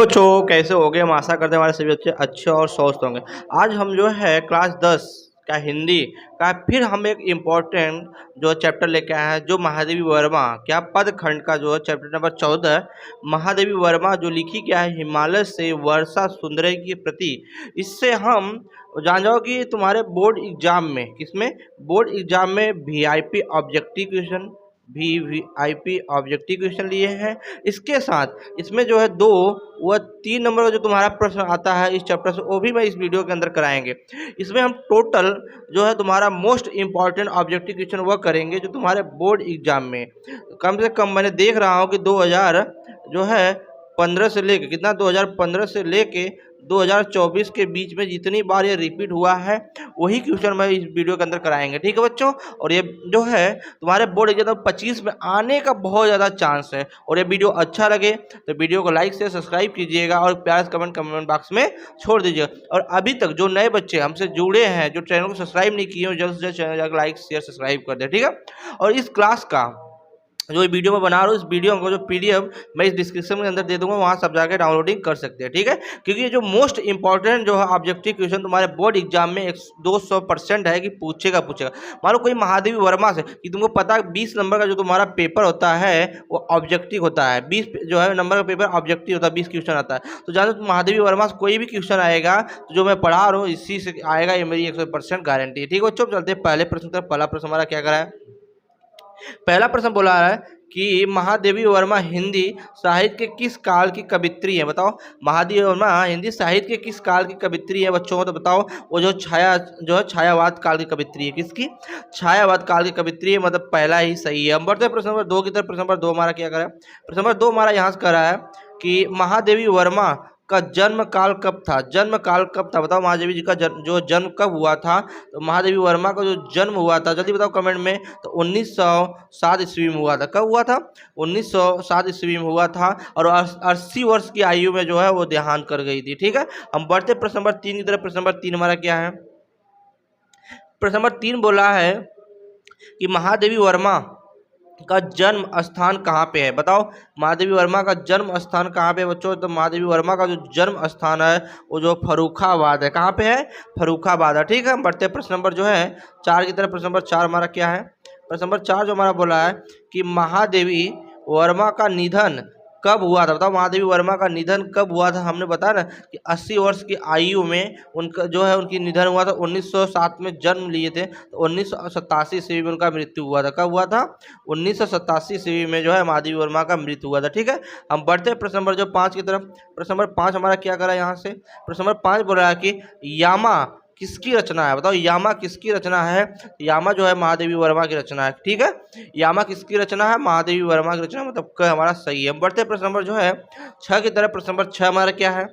बच्चों, कैसे हो गए? हम आशा करते हैं हमारे सभी बच्चे अच्छे और स्वस्थ होंगे। आज हम जो है क्लास 10 का हिंदी का फिर हम एक इम्पोर्टेंट जो चैप्टर लेके आए हैं, जो महादेवी वर्मा क्या पद खंड का जो है चैप्टर नंबर 14 महादेवी वर्मा जो लिखी गया है हिमालय से वर्षा सुंदरी की प्रति। इससे हम जान जाओ कि तुम्हारे बोर्ड एग्जाम में किसमें बोर्ड एग्जाम में VIP objective question VIP objective question लिए हैं। इसके साथ इसमें जो है 2 व 3 नंबर का जो तुम्हारा प्रश्न आता है इस चैप्टर से, वो भी मैं इस वीडियो के अंदर कराएंगे। इसमें हम टोटल जो है तुम्हारा मोस्ट इम्पॉर्टेंट ऑब्जेक्टिव क्वेश्चन वह करेंगे जो तुम्हारे बोर्ड एग्जाम में कम से कम मैंने देख रहा हूँ कि 2000 जो है 15 से लेके कितना 2015 से लेके 2024 के बीच में जितनी बार ये रिपीट हुआ है वही क्वेश्चन मैं इस वीडियो के अंदर कराएंगे। ठीक है बच्चों, और ये जो है तुम्हारे बोर्ड एग्जाम 25 में आने का बहुत ज़्यादा चांस है। और ये वीडियो अच्छा लगे तो वीडियो को लाइक से सब्सक्राइब कीजिएगा और प्यार से कमेंट बॉक्स में छोड़ दीजिएगा। और अभी तक जो नए बच्चे हमसे जुड़े हैं, जो चैनल को सब्सक्राइब नहीं किए हो, जल्द से जल्द चैनल जाकर लाइक शेयर सब्सक्राइब कर दे। ठीक है, और इस क्लास का जो वीडियो मैं बना रहा हूँ, इस वीडियो को जो पीडीएफ मैं इस डिस्क्रिप्शन के अंदर दे दूंगा, वहाँ सब जाकर डाउनलोडिंग कर सकते हैं। ठीक है, क्योंकि ये जो मोस्ट इंपॉर्टेंट जो है ऑब्जेक्टिव क्वेश्चन तुम्हारे बोर्ड एग्जाम में 200% है कि पूछेगा। मान लो कोई महादेवी वर्मा से कि तुमको पता है 20 नंबर का जो तुम्हारा पेपर होता है वो ऑब्जेक्टिव होता है, 20 जो है नंबर का पेपर ऑब्जेक्टिव होता है, 20 क्वेश्चन आता है। तो जानो तो महादेवी वर्मा से कोई भी क्वेश्चन आएगा तो जो मैं पढ़ा रहा हूँ इसी से आएगा, ये मेरी 100% गारंटी है। ठीक है बच्चों, चलते पहले प्रश्न तक। पहला प्रश्न हमारा क्या करा है? पहला प्रश्न बोला है कि महादेवी वर्मा हिंदी साहित्य के किस काल की कवित्री है? बताओ, महादेवी वर्मा हिंदी साहित्य के किस काल की कवित्री है बच्चों? तो बताओ, वो जो है छायावाद काल की कवित्री है। किसकी? छायावाद काल की कवित्री है, मतलब पहला ही सही है। हम बढ़ते हैं प्रश्न नंबर 2 की तरफ। प्रश्न नंबर 2 हमारा क्या करा है? प्रश्न नंबर 2 हमारा यहाँ से करा है कि महादेवी वर्मा का जन्म काल कब था? जन्म काल कब था? बताओ, महादेवी जी का जो जन्म कब हुआ था? तो महादेवी वर्मा का जो जन्म हुआ था, जल्दी बताओ कमेंट में। तो 1907 ईस्वी में हुआ था। कब हुआ था? 1907 ईस्वी में हुआ था, और 80 वर्ष की आयु में जो है वो देहांत कर गई थी। ठीक है, हम बढ़ते प्रश्न नंबर 3 की तरफ। प्रश्न नंबर 3 हमारा क्या है? प्रश्न नंबर 3 बोला है कि महादेवी वर्मा का जन्म स्थान कहाँ पे है? बताओ, महादेवी वर्मा का जन्म स्थान कहाँ पे है बच्चों? तो महादेवी वर्मा का जो जन्म स्थान है वो जो फर्रुखाबाद है। कहाँ पे है? फर्रुखाबाद है। ठीक है, हम बढ़ते हैं प्रश्न नंबर जो है 4 की तरफ। प्रश्न नंबर 4 हमारा क्या है? प्रश्न नंबर 4 जो हमारा बोला है कि महादेवी वर्मा का निधन कब हुआ था? बताओ, महादेवी वर्मा का निधन कब हुआ था? हमने बताया ना कि 80 वर्ष की आयु में उनका जो है उनकी निधन हुआ था। 1907 में जन्म लिए थे, तो 1987 ईस्वी में उनका मृत्यु हुआ था। कब हुआ था? 1987 ईस्वी में जो है महादेवी वर्मा का मृत्यु हुआ था। ठीक है, हम बढ़ते हैं प्रश्न नंबर जो 5 की तरफ। प्रश्न नंबर 5 हमारा क्या करा यहाँ से? प्रश्न नंबर 5 बोल रहा है कि यामा किसकी रचना है? बताओ, यामा किसकी रचना है? यामा जो है महादेवी वर्मा की रचना है। ठीक है, यामा किसकी रचना है? महादेवी वर्मा की रचना, मतलब क हमारा सही है। बढ़ते प्रश्न नंबर जो है 6 की तरफ। प्रश्न नंबर 6 हमारा क्या है?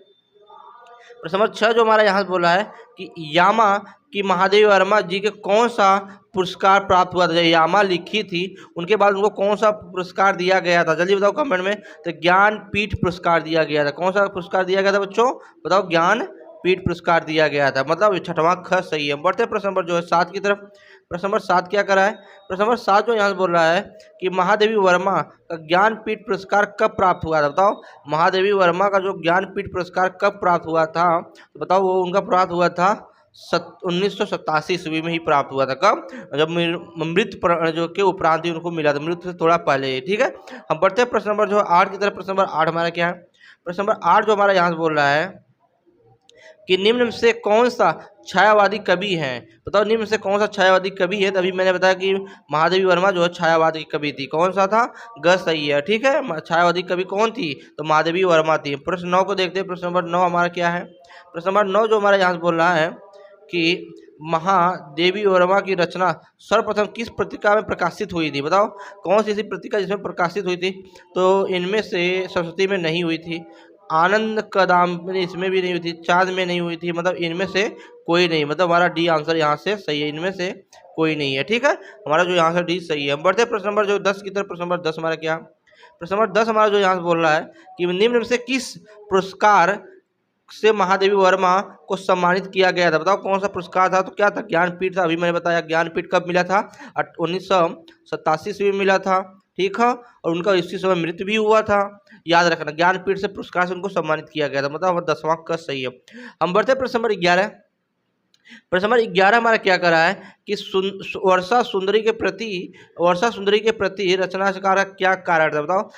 प्रश्न नंबर 6 जो हमारा यहाँ बोला है कि यामा की महादेवी वर्मा जी के कौन सा पुरस्कार प्राप्त हुआ था? जब यामा लिखी थी उनके बाद उनको कौन सा पुरस्कार दिया गया था? जल्दी बताओ कमेंट में। तो ज्ञानपीठ पुरस्कार दिया गया था। कौन सा पुरस्कार दिया गया था बच्चों? बताओ, ज्ञानपीठ पुरस्कार दिया गया था, मतलब 6वां ख सही है। बढ़ते प्रश्न नंबर जो है 7 की तरफ। प्रश्न नंबर 7 क्या करा है? प्रश्न नंबर 7 जो यहाँ से बोल रहा है कि महादेवी वर्मा का ज्ञानपीठ पुरस्कार कब प्राप्त हुआ था? बताओ, महादेवी वर्मा का जो ज्ञानपीठ पुरस्कार कब प्राप्त हुआ था? तो बताओ, वो उनका प्राप्त हुआ था 1987 ईस्वी में ही प्राप्त हुआ था। कब? जब मृत्यु जो के उपरांत ही उनको मिला था, मृत्यु से थोड़ा पहले। ठीक है, हम बढ़ते हैं प्रश्न नंबर जो 8 की तरफ। प्रश्न नंबर 8 हमारा क्या है? प्रश्न नंबर 8 जो हमारा यहाँ से बोल रहा है कि निम्न में से कौन सा छायावादी कवि है? बताओ, निम्न से कौन सा छायावादी कवि है? तभी मैंने बताया कि महादेवी वर्मा जो है छायावादी कवि थी। कौन सा था? ग सही है। ठीक है, छायावादी कवि कौन थी? तो महादेवी वर्मा थी। प्रश्न 9 को देखते हैं। प्रश्न नंबर 9 हमारा क्या है? प्रश्न नंबर 9 जो हमारा यहाँ से बोल रहा है कि महादेवी वर्मा की रचना सर्वप्रथम किस पत्रिका में प्रकाशित हुई थी? बताओ, कौन सी ऐसी पत्रिका जिसमें प्रकाशित हुई थी? तो इनमें से सरस्वती में नहीं हुई थी, आनंद कदम में इसमें भी नहीं हुई थी, चांद में नहीं हुई थी, मतलब इनमें से कोई नहीं, मतलब हमारा डी आंसर यहाँ से सही है, इनमें से कोई नहीं है। ठीक है, हमारा जो यहाँ से डी सही है। हम बढ़ते प्रश्न नंबर जो 10 की तरफ। प्रश्न नंबर 10 हमारा क्या? प्रश्न नंबर 10 हमारा जो यहाँ से बोल रहा है कि निम्न में से किस पुरस्कार से महादेवी वर्मा को सम्मानित किया गया था? बताओ, कौन सा पुरस्कार था? तो क्या था? ज्ञानपीठ था। अभी मैंने बताया ज्ञानपीठ कब मिला था? 1987 ईस्वी में मिला था। ठीक है, और उनका इसी समय मृत्यु भी हुआ था। याद रखना, ज्ञानपीठ से पुरस्कार से उनको सम्मानित किया गया था, मतलब 10वां क सही है। हम बढ़ते प्रश्न नंबर 11। प्रश्न नंबर 11 हमारा क्या करा है कि वर्षा सुंदरी के प्रति रचनाकार का क्या कारण था, बताओ।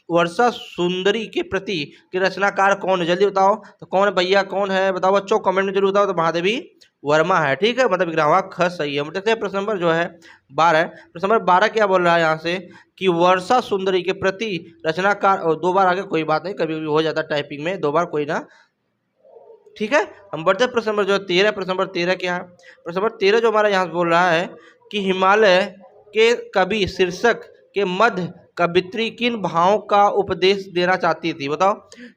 वर्षा सुंदरी के प्रति के रचनाकार कौन है, जल्दी बताओ। तो कौन है भैया, कौन है बताओ बच्चों, कमेंट में जरूर बताओ। तो महादेवी वर्मा है, ठीक है, मतलब 11वां ख सही है। हम देखते हैं प्रश्न नंबर जो है 12। प्रश्न नंबर 12 क्या बोल रहा है यहाँ से कि वर्षा सुंदरी के प्रति रचनाकार, और 2 बार आगे कोई बात नहीं, कभी भी हो जाता है टाइपिंग में, 2 बार कोई ना, ठीक है। हम बढ़ते हैं प्रश्न नंबर जो 13। प्रश्न नंबर 13 क्या है, प्रश्न नंबर 13 जो हमारा यहाँ बोल रहा है कि हिमालय के कवि शीर्षक के मध्य कवित्री किन भावों का उपदेश देना चाहती थी, बताओ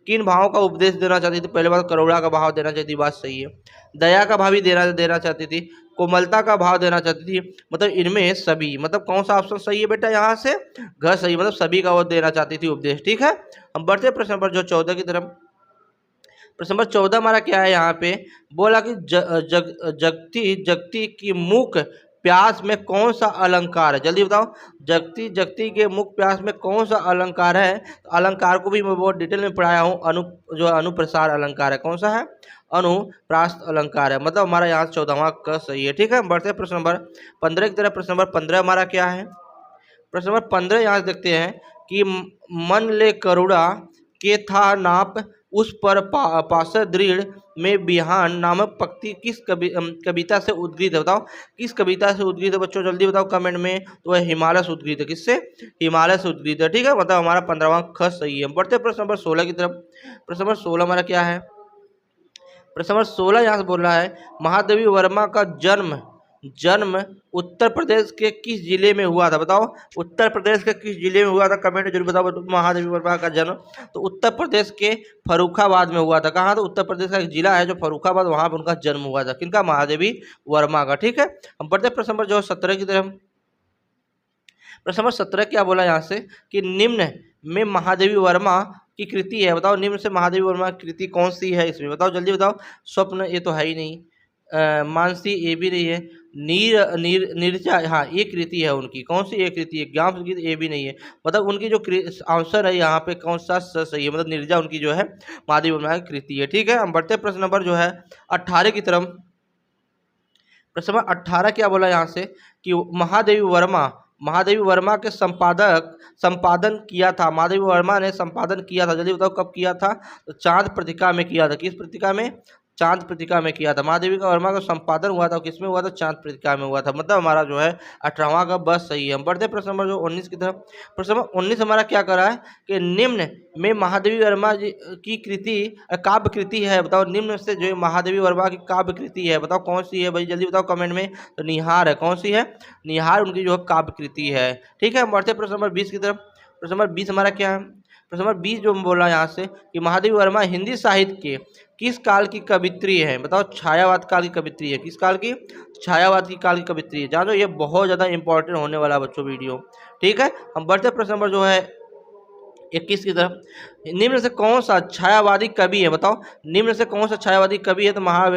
किन भावों का उपदेश देना चाहती थी। पहले बात करुणा का भाव देना चाहती थी, बात सही है। दया का भाव भी देना चाहती थी, कोमलता का भाव देना चाहती थी, मतलब इनमें सभी, मतलब कौन सा ऑप्शन सही है बेटा, यहाँ से घ सही, मतलब सभी का वो देना चाहती थी उपदेश, ठीक है। हम बढ़ते हैं प्रश्न नंबर जो 14 की तरफ। प्रश्न नंबर 14 हमारा क्या है यहाँ पे, बोला कि जगती की मुख प्यास में कौन सा अलंकार है, जल्दी बताओ। जगती के मुख प्यास में कौन सा अलंकार है। तो अलंकार को भी मैं बहुत डिटेल में पढ़ाया हूँ। जो अनुप्रसार अलंकार है, कौन सा है, अनुप्रास्त अलंकार है, मतलब हमारा यहाँ 14वां क सही है, ठीक है। हम बढ़ते हैं प्रश्न नंबर 15 की तरफ। प्रश्न नंबर 15 हमारा क्या है, प्रश्न नंबर 15 यहाँ से देखते हैं कि मन ले करुणा के था नाप उस पर पासर दृढ़ में बिहान नामक पंक्ति किस कविता से उद्गृत है, बताओ किस कविता से उद्गृत है बच्चों, जल्दी बताओ कमेंट में। तो वह हिमालय से उद्गृत है, किससे, हिमालय से उद्गृत है, ठीक है, मतलब हमारा 15वां ख सही है। बढ़ते प्रश्न नंबर 16 की तरफ। प्रश्न नंबर 16 हमारा क्या है, प्रश्न नंबर 16 यहाँ से बोल रहा है महादेवी वर्मा का जन्म उत्तर प्रदेश के किस जिले में हुआ था, बताओ उत्तर प्रदेश के किस जिले में हुआ था, कमेंट में जरूर बताओ। महादेवी वर्मा का जन्म तो उत्तर प्रदेश के फर्रुखाबाद में हुआ था। कहाँ, तो उत्तर प्रदेश का एक जिला है जो फर्रुखाबाद, वहां पर उनका जन्म हुआ था, किनका, महादेवी वर्मा का, ठीक है। हम बढ़ते प्रश्न नंबर जो 17 की तरफ। प्रश्न नंबर 17 क्या बोला यहाँ से कि निम्न में महादेवी वर्मा की कृति है, बताओ निम्न से महादेवी वर्मा की कृति कौन सी है इसमें, बताओ जल्दी बताओ। स्वप्न ये तो है ही नहीं, मानसी ये भी नहीं है, निर्जा, हाँ ये कृति है उनकी, कौन सी ये कृति है, ज्ञान संगीत ये भी नहीं है, मतलब उनकी जो आंसर है यहाँ पे कौन सा सही है, मतलब निर्जा उनकी जो है महादेवी वर्मा की कृति है, ठीक है। हम बढ़ते प्रश्न नंबर जो है 18 की तरफ। प्रश्न नंबर 18 क्या बोला यहाँ से कि महादेवी वर्मा के संपादन किया था, महादेवी वर्मा ने संपादन किया था, जल्दी बताओ कब किया था। तो चांद पत्रिका में किया था, किस पत्रिका में, चांद पत्रिका में किया था। महादेवी का वर्मा का संपादन हुआ था, किसमें हुआ था, चांद पत्रिका में हुआ था, मतलब हमारा जो है 18वां का बस सही है। हम बढ़ते प्रश्न नंबर जो 19 की तरफ। प्रश्न नंबर 19 हमारा क्या कर रहा है कि निम्न में महादेवी वर्मा जी की कृति काव्य कृति है, बताओ निम्न से जो महादेवी वर्मा की काव्य कृति है, बताओ कौन सी है भाई, जल्दी बताओ कमेंट में। तो निहार है, कौन सी है, निहार उनकी जो है काव्य कृति है, ठीक है। हम बढ़ते प्रश्न नंबर 20 की तरफ। प्रश्न नंबर 20 हमारा क्या है, प्रश्न नंबर 20 जो हम बोल रहा है यहाँ से कि महादेवी वर्मा हिंदी साहित्य के किस काल की कवित्री है, बताओ छायावाद काल की कवित्री है, किस काल की, छायावाद की काल की कवित्री है, जानो ये बहुत ज़्यादा इंपॉर्टेंट होने वाला बच्चों वीडियो, ठीक है। हम बढ़ते प्रश्न नंबर जो है 21 की तरफ। निम्न से कौन सा छायावादी कवि है, बताओ निम्न से कौन सा छायावादी कवि है। तो महा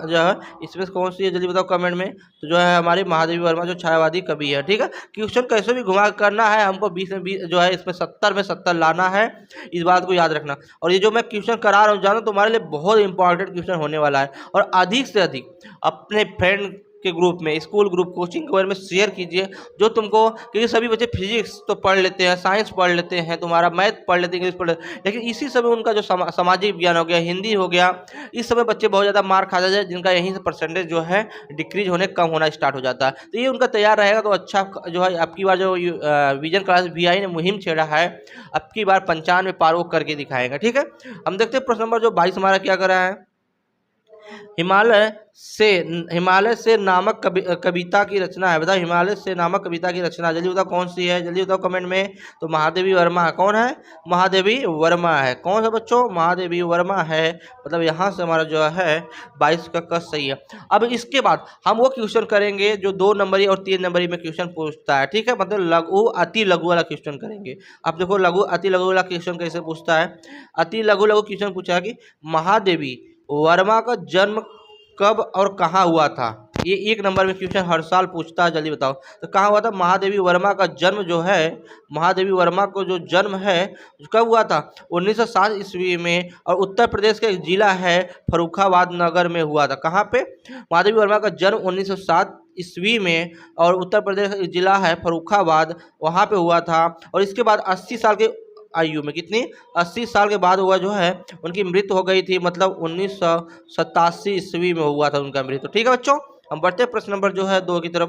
जो है इसमें कौन सी है, जल्दी बताओ कमेंट में। तो जो है हमारी महादेवी वर्मा जो छायावादी कवि है, ठीक है। क्वेश्चन कैसे भी घुमा करना है हमको 20 में 20 जो है इसमें 70 में 70 लाना है, इस बात को याद रखना। और ये जो मैं क्वेश्चन करा रहा हूँ जानो तुम्हारे लिए बहुत इंपॉर्टेंट क्वेश्चन होने वाला है, और अधिक से अधिक अपने फ्रेंड के ग्रुप में, स्कूल ग्रुप, कोचिंग के बारे में शेयर कीजिए, जो तुमको, क्योंकि सभी बच्चे फिजिक्स तो पढ़ लेते हैं, साइंस पढ़ लेते हैं, तुम्हारा मैथ पढ़ लेते हैं, इंग्लिश पढ़ लेते हैं, लेकिन इसी समय उनका जो सामाजिक विज्ञान हो गया, हिंदी हो गया, इस समय बच्चे बहुत ज़्यादा मार खा जाते हैं, जिनका यहीं से परसेंटेज जो है डिक्रीज होने, कम होना स्टार्ट हो जाता है। तो ये उनका तैयार रहेगा तो अच्छा जो है। आपकी बार जो विजन क्लास VI ने मुहिम छेड़ा है, अब की बार 95 पार वो करके दिखाएगा, ठीक है। हम देखते हैं प्रश्न नंबर जो 22 हमारा क्या कर रहा है, हिमालय से नामक कविता की रचना है, बताओ हिमालय से नामक कविता की रचना, जल्दी बताओ कौन सी है, जल्दी बताओ कमेंट में। तो महादेवी वर्मा है, कौन है, महादेवी वर्मा है, कौन सा बच्चों, महादेवी वर्मा है, मतलब यहाँ से हमारा जो है 22 का कस सही है। अब इसके बाद हम वो क्वेश्चन करेंगे जो 2 नंबरी और 3 नंबरी में क्वेश्चन पूछता है, ठीक है, मतलब लघु अति लघु वाला क्वेश्चन करेंगे। अब देखो लघु अति लघु वाला क्वेश्चन कैसे पूछता है। अति लघु क्वेश्चन पूछा कि महादेवी वर्मा का जन्म कब और कहाँ हुआ था, ये 1 नंबर में क्वेश्चन हर साल पूछता है, जल्दी बताओ। तो कहाँ हुआ था? महादेवी वर्मा का जन्म जो है, महादेवी वर्मा को जो जन्म है कब हुआ था? 1907 ईस्वी में, और उत्तर प्रदेश का एक जिला है फर्रुखाबाद नगर में हुआ था। कहाँ पे? महादेवी वर्मा का जन्म 1907 ईस्वी में, और उत्तर प्रदेश का एक जिला है फर्रुखाबाद, वहाँ पे हुआ था। और इसके बाद 80 साल के आयु में, कितनी? 80 साल के बाद हुआ जो है उनकी मृत्यु हो गई थी, मतलब 1987 ईस्वी में हुआ था उनका मृत्यु। ठीक है बच्चों, हम बढ़ते हैं प्रश्न नंबर जो है 2 की तरफ।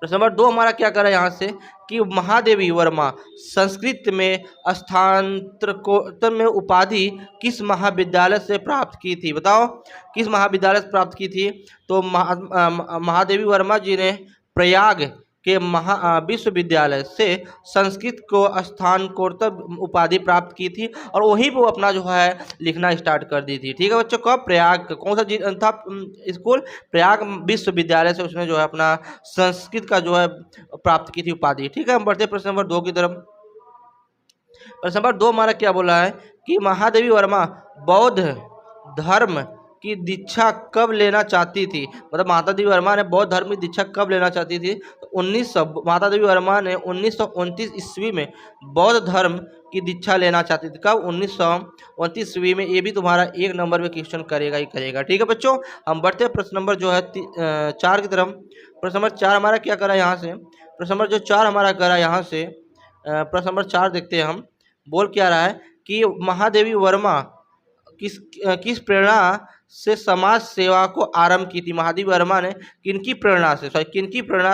प्रश्न नंबर 2 हमारा क्या कर रहा है यहाँ से कि महादेवी वर्मा संस्कृत में स्नातकोत्तर में उपाधि किस महाविद्यालय से प्राप्त की थी? बताओ किस महाविद्यालय से प्राप्त की थी? तो महादेवी वर्मा जी ने प्रयाग के विश्वविद्यालय से संस्कृत को स्नातकोत्तर उपाधि प्राप्त की थी, और वहीं पर वो अपना जो है लिखना स्टार्ट कर दी थी। ठीक है बच्चों, कब? प्रयाग, कौन सा था स्कूल? प्रयाग विश्वविद्यालय से उसने जो है अपना संस्कृत का जो है प्राप्त की थी उपाधि। ठीक है, हम बढ़ते प्रश्न नंबर 2 की तरफ। प्रश्न नंबर 2 हमारा क्या बोला है कि महादेवी वर्मा बौद्ध धर्म की दीक्षा कब लेना चाहती थी? मतलब महादेवी वर्मा ने बौद्ध धर्म की दीक्षा कब लेना चाहती थी? तो महादेवी वर्मा ने 1929 ईस्वी में बौद्ध धर्म की दीक्षा लेना चाहती थी। कब? 1929 ईस्वी में। ये भी तुम्हारा 1 नंबर में क्वेश्चन करेगा ही करेगा। ठीक है बच्चों, हम बढ़ते हैं प्रश्न नंबर जो है 4 की तरफ। प्रश्न नंबर 4 हमारा क्या करा यहाँ से? प्रश्न नंबर जो 4 हमारा करा यहाँ से, प्रश्न नंबर 4 देखते हैं हम। बोल क्या रहा है कि महादेवी वर्मा किस प्रेरणा से समाज सेवा को आरंभ की थी? महादेवी वर्मा ने किनकी प्रेरणा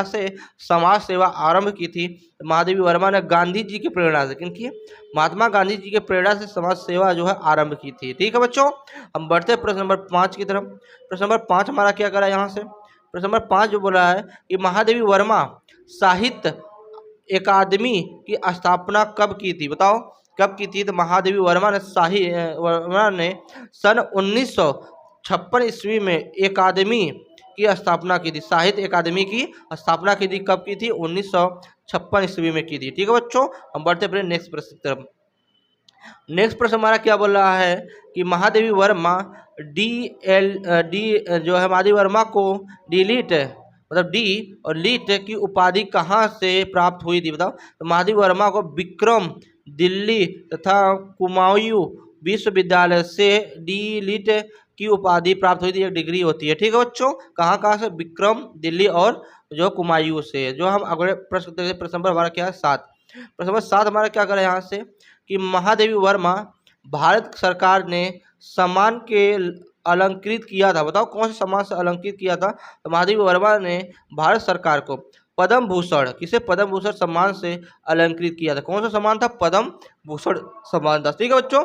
से समाज सेवा आरंभ की थी? महादेवी वर्मा ने गांधी जी की प्रेरणा से, किनकी? महात्मा गांधी जी के प्रेरणा से समाज सेवा जो है आरंभ की थी। ठीक है बच्चों, हम बढ़ते हैं प्रश्न नंबर 5 की तरफ। प्रश्न नंबर 5 हमारा क्या करा यहाँ से? प्रश्न नंबर 5 जो बोला है कि महादेवी वर्मा साहित्य अकादमी की स्थापना कब की थी? बताओ कब की थी? तो महादेवी वर्मा ने सन 1956 ईस्वी में अकादमी की स्थापना की थी। साहित्य अकादमी की स्थापना की थी, कब की थी? 1956 ईस्वी में की थी। ठीक है बच्चों, हम बढ़ते अपने नेक्स्ट प्रश्न की तरफ। नेक्स्ट प्रश्न हमारा क्या बोल रहा है कि महादेवी वर्मा जो है महादेवी वर्मा को डी और लीट की उपाधि कहाँ से प्राप्त हुई थी? बताओ। तो महादेवी वर्मा को विक्रम दिल्ली तथा कुमायूं विश्वविद्यालय से डी लीट की उपाधि प्राप्त हुई थी। एक डिग्री होती है। ठीक है बच्चों, कहाँ से? विक्रम दिल्ली और जो कुमायूं से। जो हम अगले प्रश्न नंबर हमारा क्या है 7। प्रश्न नंबर 7 हमारा क्या करें यहाँ से कि महादेवी वर्मा भारत सरकार ने सम्मान के अलंकृत किया था। बताओ कौन से सम्मान से अलंकृत किया था? तो महादेवी वर्मा ने भारत सरकार को पद्म भूषण, किसे? पद्म भूषण सम्मान से अलंकृत किया था। कौन सा सम्मान था? पद्म भूषण सम्मान था। ठीक है बच्चों,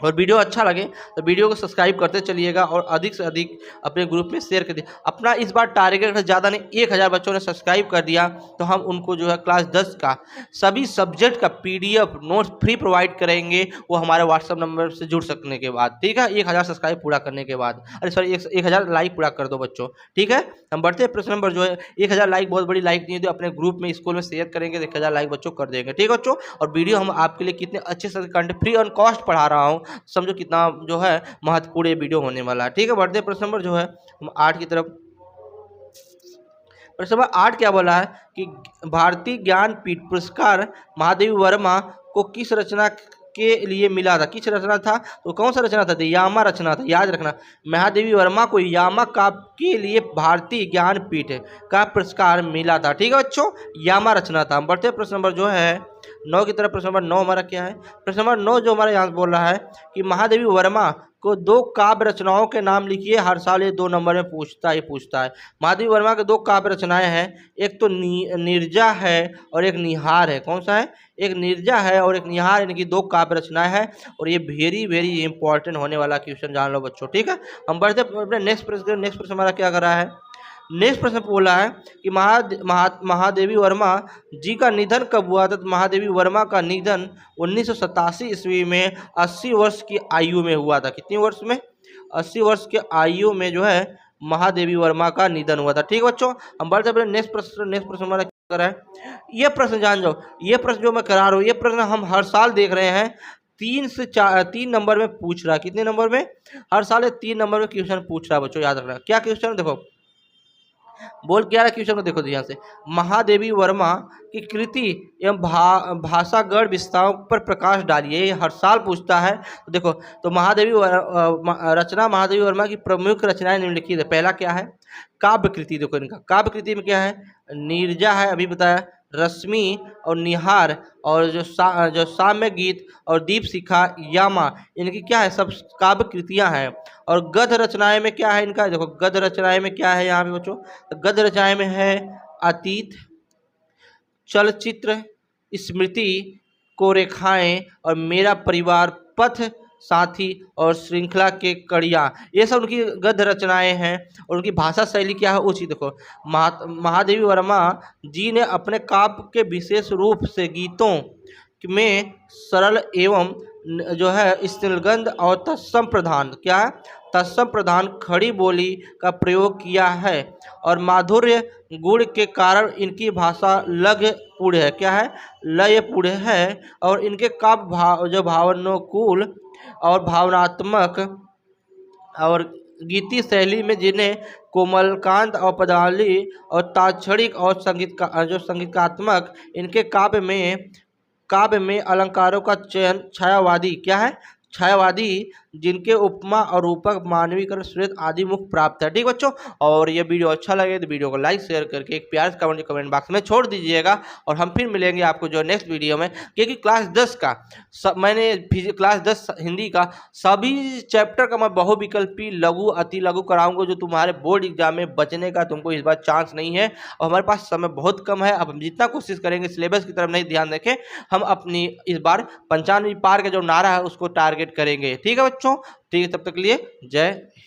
और वीडियो अच्छा लगे तो वीडियो को सब्सक्राइब करते चलिएगा और अधिक से अधिक अपने ग्रुप में शेयर कर दिए। अपना इस बार टारगेट है ज़्यादा नहीं, 1000 बच्चों ने सब्सक्राइब कर दिया तो हम उनको जो है क्लास 10 का सभी सब्जेक्ट का PDF नोट्स फ्री प्रोवाइड करेंगे, वो हमारे व्हाट्सअप नंबर से जुड़ सकने के बाद। ठीक है, 1000 सब्सक्राइब पूरा करने के बाद, अरे सॉरी 1000 लाइक पूरा कर दो बच्चों। ठीक है, हम बढ़ते हैं प्रश्न नंबर जो है 1000 लाइक बहुत बड़ी लाइक नहीं है, तो अपने ग्रुप में स्कूल में शेयर करेंगे तो 1000 लाइक बच्चों कर देंगे। ठीक है बच्चों, और वीडियो हम आपके लिए कितने अच्छे से कंटेंट फ्री ऑन कॉस्ट पढ़ा रहा हूँ, समझो कितना जो है महत्वपूर्ण ये वीडियो होने वाला है। ठीक है, बढ़ते प्रश्न नंबर जो है हम 8 की तरफ। प्रश्न नंबर 8 क्या बोला है कि भारतीय ज्ञानपीठ पुरस्कार महादेवी वर्मा को किस रचना के लिए मिला था? किस रचना था? तो कौन सा रचना था? तो यामा रचना था, याद रखना। महादेवी वर्मा को यामा काव्य के लिए भारतीय ज्ञानपीठ का पुरस्कार मिला था। ठीक है बच्चों, यामा रचना था। हम बढ़ते हैं प्रश्न नंबर जो है 9 की तरफ। प्रश्न नंबर 9 हमारा क्या है? प्रश्न नंबर 9 जो हमारा यहाँ बोल रहा है कि महादेवी वर्मा को 2 काव्य रचनाओं के नाम लिखिए। हर साल ये 2 नंबर में पूछता है। महादेवी वर्मा के 2 काव्य रचनाएं हैं, एक तो नीरजा है और एक निहार है। कौन सा है? एक नीरजा है और एक निहार, यानी कि 2 काव्य रचनाएं हैं, और ये वेरी इंपॉर्टेंट होने वाला क्वेश्चन, जान लो बच्चों। ठीक है, हम बढ़ते अपने नेक्स्ट प्रश्न हमारा क्या कर रहा है? नेक्स्ट प्रश्न बोला है कि महादेवी वर्मा जी का निधन कब हुआ था? तो महादेवी वर्मा का निधन 1987 ईस्वी में 80 वर्ष की आयु में हुआ था। कितनी वर्ष में? 80 वर्ष के आयु में जो है महादेवी वर्मा का निधन हुआ था। ठीक है बच्चों, हम बढ़ते अपने नेक्स्ट प्रश्न हमारा क्या कर रहा है? ये प्रश्न जान जाओ, ये प्रश्न जो मैं करा रहा हूँ, ये प्रश्न हम हर साल देख रहे हैं। तीन नंबर में पूछ रहा है। कितने नंबर में? हर साल ये 3 नंबर में क्वेश्चन पूछ रहा है बच्चों, याद रखना। क्या क्वेश्चन देखो, बोल क्या रहा क्वेश्चन को, देखो ध्यान से। महादेवी वर्मा की कृति एवं भाषागढ़ विशेषताओं पर प्रकाश डालिए, ये हर साल पूछता है। तो देखो, तो रचना महादेवी वर्मा की प्रमुख रचनाएं निम्नलिखित है। पहला क्या है? काव्य कृति। देखो इनका काव्य कृति में क्या है? नीरजा है, अभी बताया, रश्मि और निहार, और जो साम्य गीत और दीप शिखा, यामा, इनकी क्या है? सब काव्य कृतियां हैं। और गद्य रचनाएं में क्या है इनका? देखो गद्य रचनाएं में क्या है यहाँ पे बच्चों? गद्य रचनाएं में है अतीत, चलचित्र, स्मृति को रेखाएं, और मेरा परिवार, पथ साथी, और श्रृंखला के कड़ियाँ, ये सब उनकी गद्य रचनाएं हैं। और उनकी भाषा शैली क्या है? उसी देखो, महादेवी वर्मा जी ने अपने काव्य के विशेष रूप से गीतों में सरल एवं जो है स्त्रीगंध और तत्सम प्रधान, क्या है? तत्सम प्रधान खड़ी बोली का प्रयोग किया है, और माधुर्य गुण के कारण इनकी भाषा लयपूर्ण है। क्या है? लयपूर्ण है। और इनके काव्य जो भावनानुकूल और भावनात्मक और गीति शैली में, जिन्हें कोमलकांत और पदावली और ताक्षणिक और संगीतात्मक, इनके काव्य में अलंकारों का चयन छायावादी, क्या है? छायावादी, जिनके उपमा और रूपक, मानवीकरण, श्वेत आदि मुख प्राप्त है। ठीक बच्चों, और ये वीडियो अच्छा लगे तो वीडियो को लाइक शेयर करके एक प्यार से कमेंट बॉक्स में छोड़ दीजिएगा। और हम फिर मिलेंगे आपको जो नेक्स्ट वीडियो में, क्योंकि क्लास 10 का मैंने क्लास 10 हिंदी का सभी चैप्टर का मैं बहुविकल्पी, लघु, अति लघु कराऊंगा, जो तुम्हारे बोर्ड एग्जाम में बचने का तुमको इस बार चांस नहीं है। और हमारे पास समय बहुत कम है, अब हम जितना कोशिश करेंगे सिलेबस की तरफ नहीं ध्यान रखें, हम अपनी इस बार 95 पार का जो नारा है उसको टारगेट करेंगे। ठीक है बच्चों, ठीक है, तब तक के लिए जय हिंद।